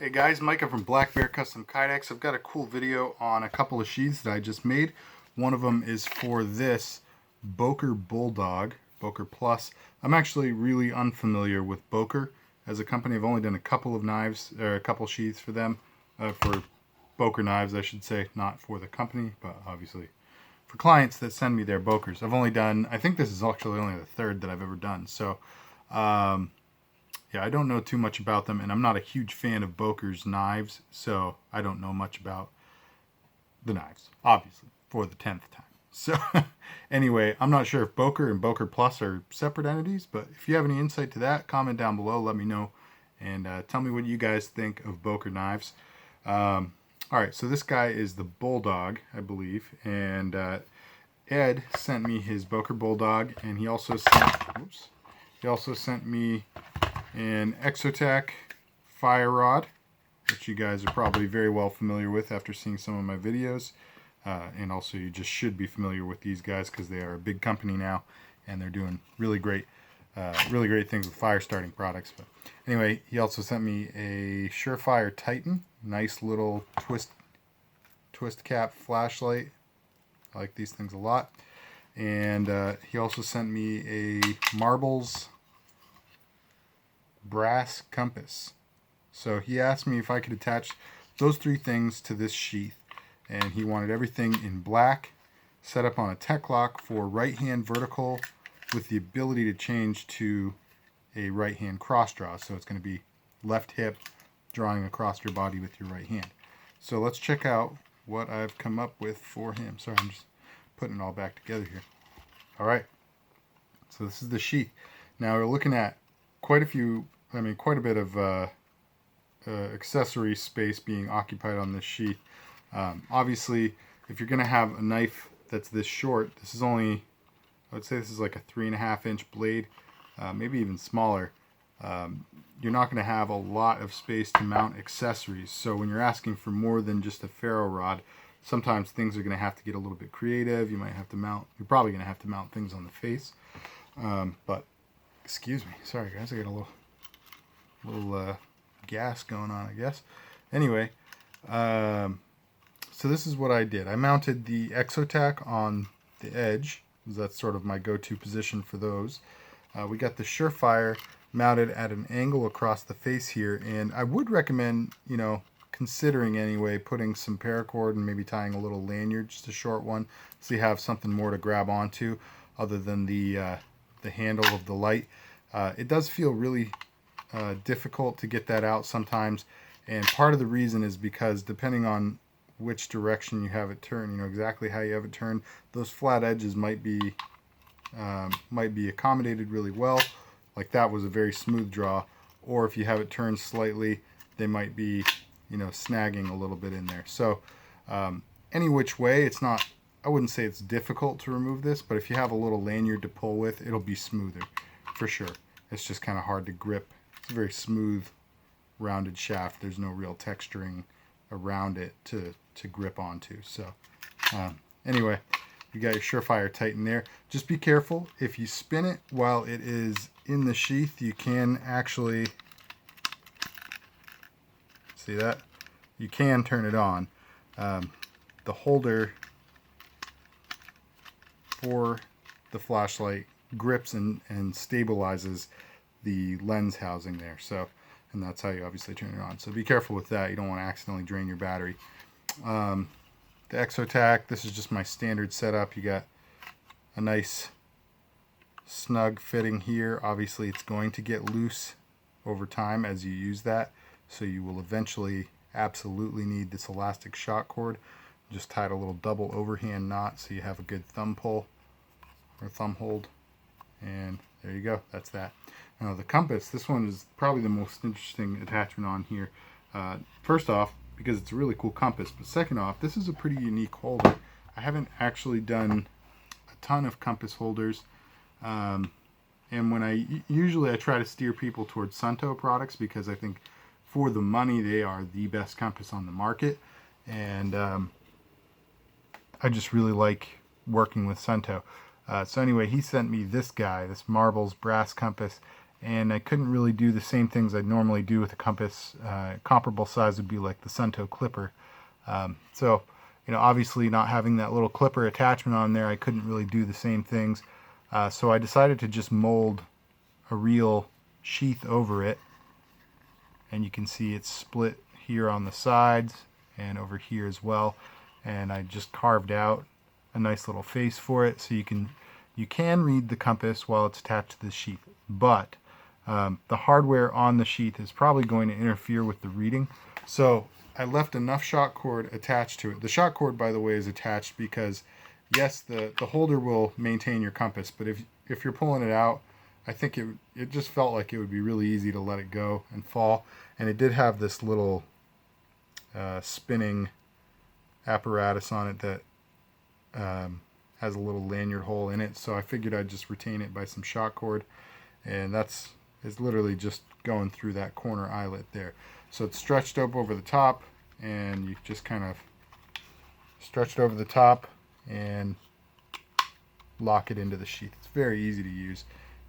Hey guys, Micah from blackbearcustomkydex. I've got a cool video on a couple of sheaths that I just made. One of them is for this Boker Bulldog, Boker Plus. I'm actually really unfamiliar with Boker as a company. I've only done a couple of knives, or a couple sheaths for them, for Boker knives I should say, not for the company, but obviously for clients that send me their Bokers. I've only done, I think this is actually only the third that I've ever done, so yeah, I don't know too much about them, and I'm not a huge fan of Boker's knives, so I don't know much about the knives, obviously, for the 10th time. So anyway, I'm not sure if Boker and Boker Plus are separate entities, but if you have any insight to that, comment down below, let me know, and tell me what you guys think of Boker knives. All right, so this guy is the Bulldog, I believe, and Ed sent me his Boker Bulldog, and he also sent me an Exotac fire rod, which you guys are probably very well familiar with after seeing some of my videos. And also you just should be familiar with these guys because they are a big company now and they're doing really great things with fire starting products. But anyway, he also sent me a Surefire Titan, nice little twist cap flashlight. I like these things a lot. And he also sent me a Marbles brass compass. So he asked me if I could attach those three things to this sheath, and he wanted everything in black, set up on a tech lock for right hand vertical with the ability to change to a right hand cross draw. So it's going to be left hip drawing across your body with your right hand. So let's check out what I've come up with for him. Sorry, I'm just putting it all back together here. All right, so this is the sheath. Now we're looking at quite a bit of accessory space being occupied on this sheath. Obviously, if you're going to have a knife that's this short, this is only, I would say this is like a 3.5 inch blade, maybe even smaller. You're not going to have a lot of space to mount accessories. So when you're asking for more than just a ferro rod, sometimes things are going to have to get a little bit creative. You're probably going to have to mount things on the face. But excuse me, sorry guys, I got a little gas going on, I guess. Anyway, so this is what I did. I mounted the Exotac on the edge. That's sort of my go-to position for those. We got the Surefire mounted at an angle across the face here, and I would recommend, considering anyway, putting some paracord and maybe tying a little lanyard, just a short one, so you have something more to grab onto other than the handle of the light. It does feel really difficult to get that out sometimes, and part of the reason is because depending on which direction you have it turned, exactly how you have it turned, those flat edges might be accommodated really well, like that was a very smooth draw, or if you have it turned slightly, they might be snagging a little bit in there. So any which way, it's not, I wouldn't say it's difficult to remove this, but if you have a little lanyard to pull with, it'll be smoother for sure. It's just kind of hard to grip. It's a very smooth rounded shaft. There's no real texturing around it to grip onto. So anyway, you got your Surefire Titan there. Just be careful. If you spin it while it is in the sheath, you can actually, see that? You can turn it on. The holder for the flashlight grips and stabilizes the lens housing there. So, and that's how you obviously turn it on. So be careful with that. You don't want to accidentally drain your battery. The Exotac, this is just my standard setup. You got a nice snug fitting here. Obviously it's going to get loose over time as you use that. So you will eventually absolutely need this elastic shock cord. Just tied a little double overhand knot so you have a good thumb pull or thumb hold. And there you go, that's that. Now the compass, this one is probably the most interesting attachment on here. First off, because it's a really cool compass, but second off, this is a pretty unique holder. I haven't actually done a ton of compass holders, and when usually I try to steer people towards Sunto products because I think for the money they are the best compass on the market, and I just really like working with Sunto. So anyway, he sent me this guy, this Marbles brass compass, and I couldn't really do the same things I'd normally do with a compass. Comparable size would be like the Sunto clipper. So, obviously not having that little clipper attachment on there, I couldn't really do the same things. So I decided to just mold a real sheath over it. And you can see it's split here on the sides and over here as well. And I just carved out a nice little face for it, so you can read the compass while it's attached to the sheath. But the hardware on the sheath is probably going to interfere with the reading. So I left enough shock cord attached to it. The shock cord, by the way, is attached because, yes, the holder will maintain your compass, but if you're pulling it out, I think it just felt like it would be really easy to let it go and fall. And it did have this little spinning apparatus on it that has a little lanyard hole in it, so I figured I'd just retain it by some shock cord, and it's literally just going through that corner eyelet there. So it's stretched up over the top, and you just kind of stretch it over the top and lock it into the sheath. It's very easy to use,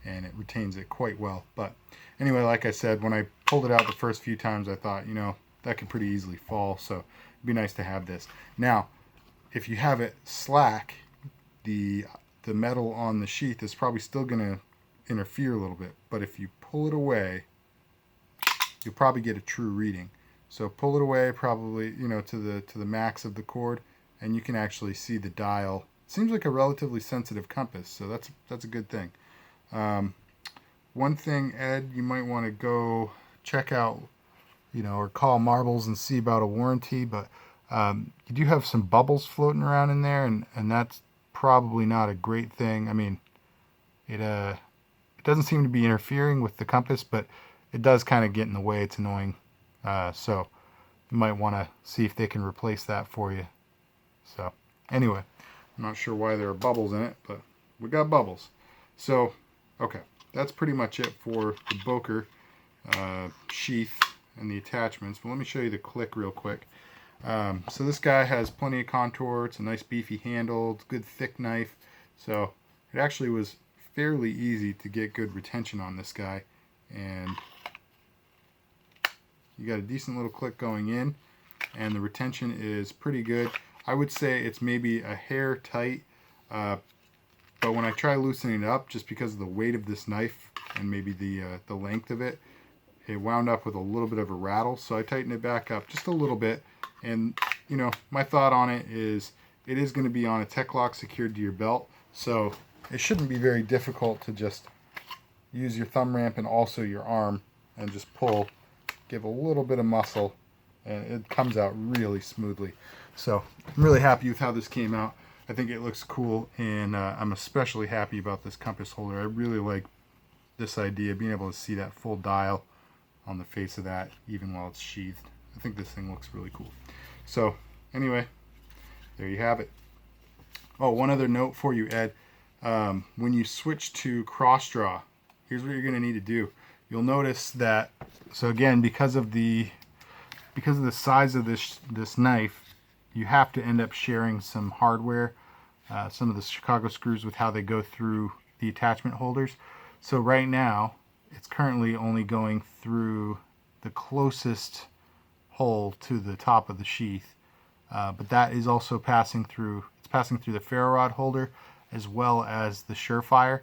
and it retains it quite well. But anyway, like I said, when I pulled it out the first few times, I thought, that could pretty easily fall, so it'd be nice to have this. Now, if you have it slack, the metal on the sheath is probably still going to interfere a little bit, but if you pull it away, you'll probably get a true reading. So pull it away, probably to the max of the cord, and you can actually see the dial. Seems like a relatively sensitive compass, so that's a good thing. One thing, Ed, you might want to go check out, or call Marbles and see about a warranty, but you do have some bubbles floating around in there, and that's probably not a great thing. I mean, it doesn't seem to be interfering with the compass, but it does kind of get in the way. It's annoying. So you might want to see if they can replace that for you. So anyway, I'm not sure why there are bubbles in it, but we got bubbles. So, okay, that's pretty much it for the Boker sheath and the attachments. But let me show you the click real quick. So this guy has plenty of contour. It's a nice beefy handle. It's a good thick knife. So it actually was fairly easy to get good retention on this guy. And you got a decent little click going in, and the retention is pretty good. I would say it's maybe a hair tight, but when I try loosening it up, just because of the weight of this knife and maybe the length of it, it wound up with a little bit of a rattle. So I tightened it back up just a little bit. And, my thought on it is going to be on a tech lock secured to your belt. So it shouldn't be very difficult to just use your thumb ramp and also your arm and just pull, give a little bit of muscle, and it comes out really smoothly. So I'm really happy with how this came out. I think it looks cool, and I'm especially happy about this compass holder. I really like this idea, being able to see that full dial on the face of that, even while it's sheathed. I think this thing looks really cool. So anyway, there you have it. Oh, one other note for you, Ed. When you switch to cross draw, here's what you're going to need to do. You'll notice that, so again, because of the size of this knife, you have to end up sharing some hardware, some of the Chicago screws, with how they go through the attachment holders. So right now, it's currently only going through the closest hole to the top of the sheath, but that is also passing through the ferro rod holder as well as the Surefire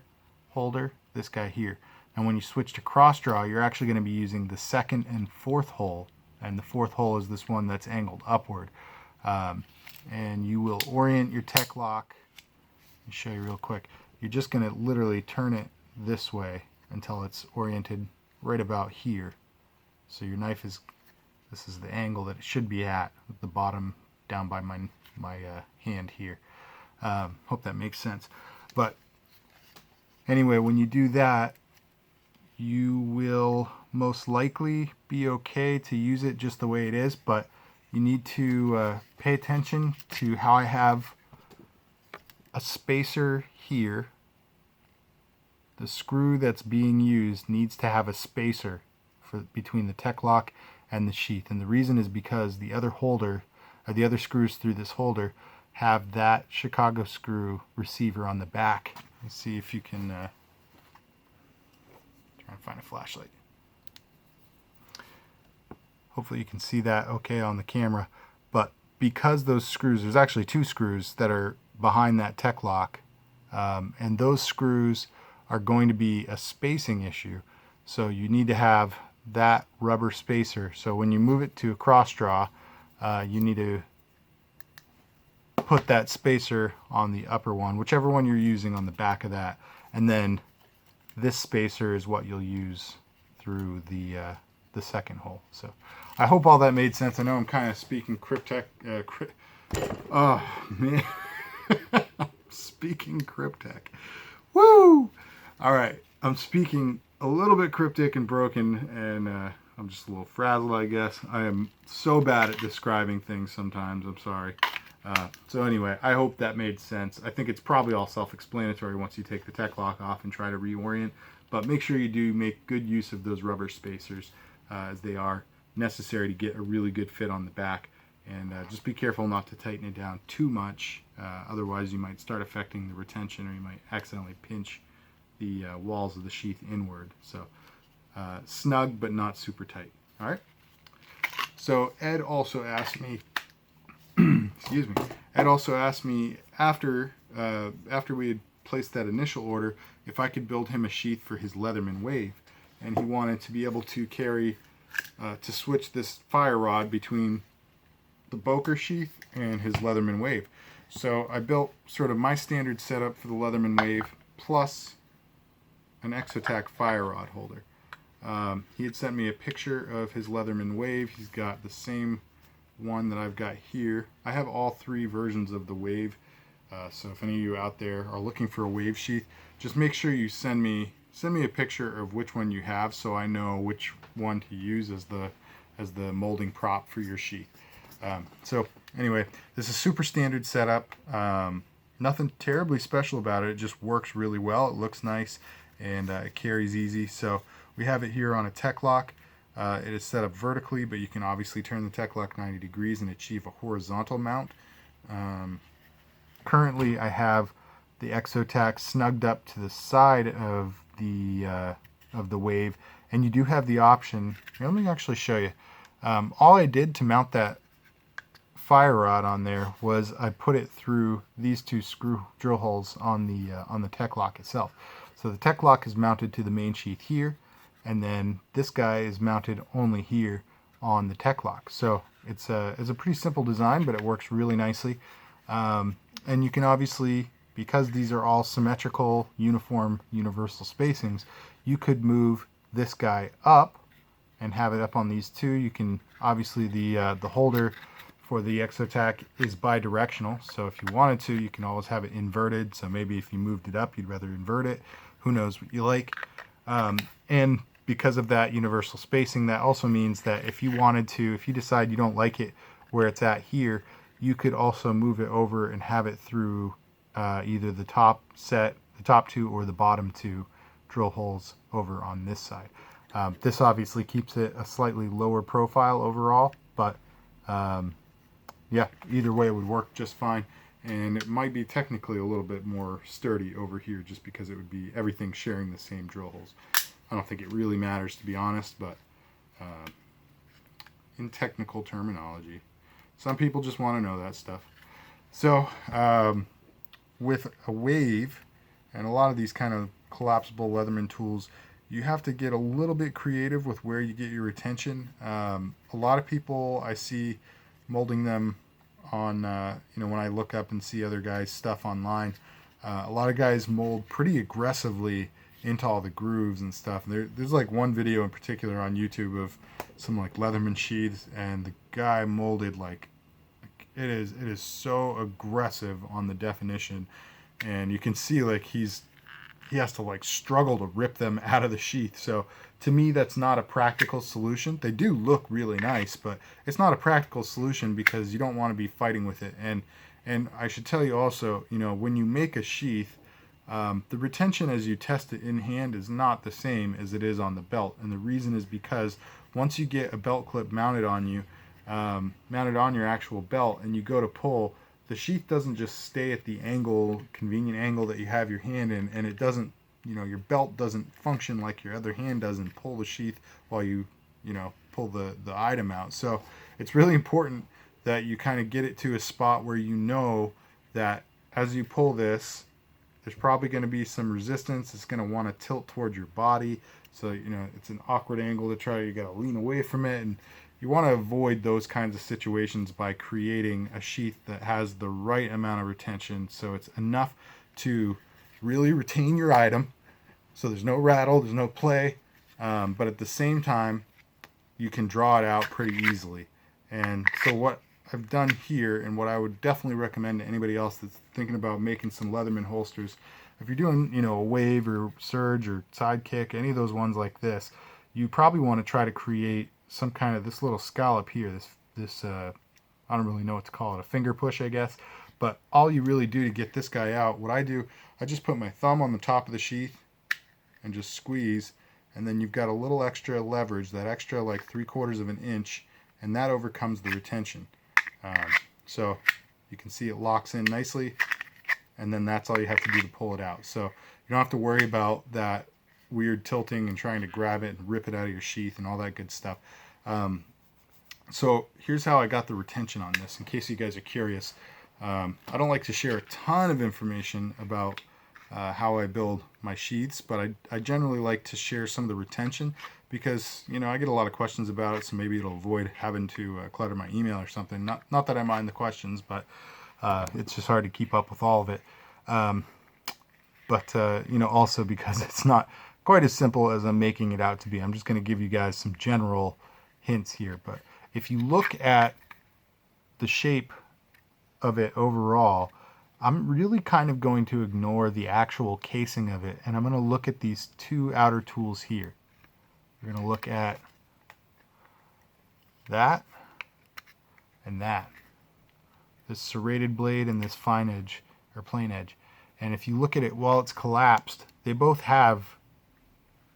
holder, this guy here. And when you switch to cross draw, you're actually going to be using the second and fourth hole, and the fourth hole is this one that's angled upward. And you will orient your tech lock. Let me show you real quick. You're just going to literally turn it this way until it's oriented right about here. So your knife this is the angle that it should be at the bottom down by my hand here. Hope that makes sense. But anyway, when you do that, you will most likely be okay to use it just the way it is, but you need to pay attention to how I have a spacer here. The screw that's being used needs to have a spacer between the tech lock and the sheath, and the reason is because the other holder, or the other screws through this holder, have that Chicago screw receiver on the back. Let's see if you can Trying to find a flashlight. Hopefully you can see that okay on the camera. But because those screws, there's actually 2 screws that are behind that tech lock, and those screws are going to be a spacing issue. So you need to have that rubber spacer. So when you move it to a cross draw, you need to put that spacer on the upper one, whichever one you're using, on the back of that, and then this spacer is what you'll use through the second hole. So I hope all that made sense. I know I'm kind of speaking cryptic. Oh man, speaking cryptic. Woo! All right, I'm speaking a little bit cryptic and broken, and I'm just a little frazzled, I guess. I am so bad at describing things sometimes. I'm sorry. So anyway, I hope that made sense. I think it's probably all self-explanatory once you take the tech lock off and try to reorient, but make sure you do make good use of those rubber spacers, as they are necessary to get a really good fit on the back. And just be careful not to tighten it down too much, otherwise you might start affecting the retention, or you might accidentally pinch the walls of the sheath inward. So snug but not super tight. All right. So Ed also asked me excuse me. Ed also asked me after we had placed that initial order if I could build him a sheath for his Leatherman wave, and he wanted to be able to carry to switch this fire rod between the Boker sheath and his Leatherman wave. So I built sort of my standard setup for the Leatherman wave plus an Exotac fire rod holder. He had sent me a picture of his Leatherman wave. He's got the same one that I've got here. I have all 3 versions of the wave, so if any of you out there are looking for a wave sheath, just make sure you send me a picture of which one you have, so I know which one to use as the molding prop for your sheath. So anyway, this is super standard setup. Nothing terribly special about it. It just works really well. It looks nice, and it carries easy. So we have it here on a tech lock. It is set up vertically, but you can obviously turn the tech lock 90 degrees and achieve a horizontal mount. Currently, I have the Exotac snugged up to the side of the wave, and you do have the option. Here, let me actually show you. All I did to mount that fire rod on there was I put it through these 2 screw drill holes on the tech lock itself. So the tech lock is mounted to the main sheath here, and then this guy is mounted only here on the tech lock. So it's a pretty simple design, but it works really nicely. And you can obviously, because these are all symmetrical, uniform, universal spacings, you could move this guy up and have it up on these 2. You can obviously, the holder for the Exotac is bi-directional, so if you wanted to, you can always have it inverted. So maybe if you moved it up, you'd rather invert it. Who knows what you like. And because of that universal spacing, that also means that if you wanted to, if you decide you don't like it where it's at here, you could also move it over and have it through either the top 2 or the bottom 2 drill holes over on this side. This obviously keeps it a slightly lower profile overall, but yeah, either way it would work just fine. And it might be technically a little bit more sturdy over here just because it would be everything sharing the same drill holes. I don't think it really matters, to be honest, but in technical terminology, some people just want to know that stuff. So with a wave and a lot of these kind of collapsible Leatherman tools, you have to get a little bit creative with where you get your retention. A lot of people I see molding them on, when I look up and see other guys' stuff online, a lot of guys mold pretty aggressively into all the grooves and stuff. There's like one video in particular on YouTube of some like Leatherman sheaths, and the guy molded like it is so aggressive on the definition, and you can see like he has to like struggle to rip them out of the sheath. So to me, that's not a practical solution. They do look really nice, but it's not a practical solution because you don't want to be fighting with it. And I should tell you also, when you make a sheath, the retention as you test it in hand is not the same as it is on the belt. And the reason is because once you get a belt clip mounted on you, mounted on your actual belt, and you go to pull, the sheath doesn't just stay at the convenient angle that you have your hand in, and it doesn't your belt doesn't function like your other hand does and pull the sheath while you pull the item out. So it's really important that you kind of get it to a spot where you know that as you pull this, there's probably going to be some resistance. It's going to want to tilt towards your body. So, it's an awkward angle to try. You got to lean away from it. And you want to avoid those kinds of situations by creating a sheath that has the right amount of retention. So it's enough to really retain your item. So there's no rattle, there's no play. But at the same time, you can draw it out pretty easily. And so what I've done here, and what I would definitely recommend to anybody else that's thinking about making some Leatherman holsters, if you're doing, a wave or surge or sidekick, any of those ones like this, you probably want to try to create some kind of this little scallop here, this I don't really know what to call it, a finger push, I guess. But all you really do to get this guy out, what I do, I just put my thumb on the top of the sheath and just squeeze, and then you've got a little extra leverage, that extra like 3/4 of an inch, and that overcomes the retention. So you can see it locks in nicely, and then that's all you have to do to pull it out. So you don't have to worry about that weird tilting and trying to grab it and rip it out of your sheath and all that good stuff. So here's how I got the retention on this, in case you guys are curious. I don't like to share a ton of information about how I build my sheaths, but I generally like to share some of the retention because, I get a lot of questions about it, so maybe it'll avoid having to clutter my email or something. Not that I mind the questions, but it's just hard to keep up with all of it. But also because it's not quite as simple as I'm making it out to be. I'm just going to give you guys some general hints here. But if you look at the shape of it overall, I'm really kind of going to ignore the actual casing of it, and I'm going to look at these two outer tools here. We're going to look at that and that. This serrated blade and this fine edge, or plain edge. And if you look at it while it's collapsed, they both have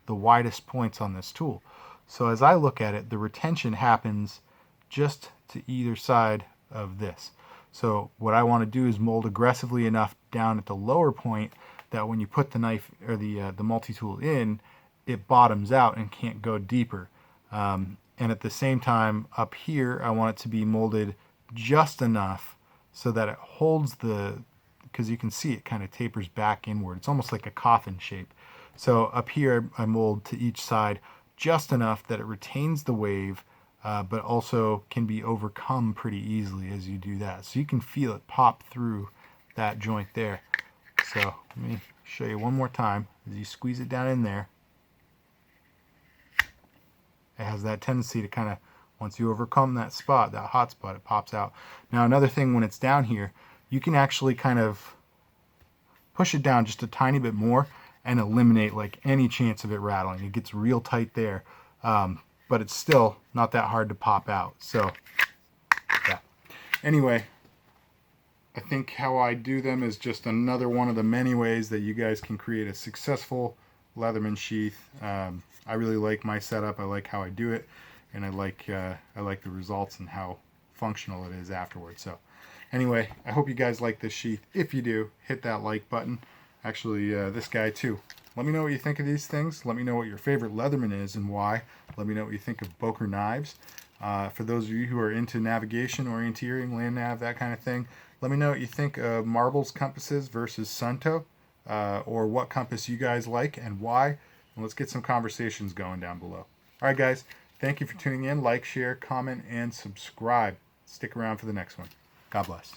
the widest points on this tool. So as I look at it, the retention happens just to either side of this. So what I want to do is mold aggressively enough down at the lower point that when you put the knife or the multi-tool in, it bottoms out and can't go deeper. And at the same time, up here, I want it to be molded just enough so that it holds because you can see it kind of tapers back inward. It's almost like a coffin shape. So up here, I mold to each side just enough that it retains the wave, but also can be overcome pretty easily as you do that. So you can feel it pop through that joint there. So let me show you one more time. As you squeeze it down in there, it has that tendency to kind of, once you overcome that spot, that hot spot, it pops out. Now another thing, when it's down here, you can actually kind of push it down just a tiny bit more and eliminate like any chance of it rattling. It gets real tight there, but it's still not that hard to pop out. So yeah. Anyway, I think how I do them is just another one of the many ways that you guys can create a successful Leatherman sheath. I really like my setup. I like how I do it, and I like the results and how functional it is afterwards. So anyway, I hope you guys like this sheath. If you do, hit that like button. Actually, this guy too. Let me know what you think of these things. Let me know what your favorite Leatherman is and why. Let me know what you think of Boker knives. For those of you who are into navigation, orienteering, land nav, that kind of thing, let me know what you think of marbles compasses versus Sunto, or what compass you guys like and why. And let's get some conversations going down below. All right, guys. Thank you for tuning in. Like, share, comment, and subscribe. Stick around for the next one. God bless.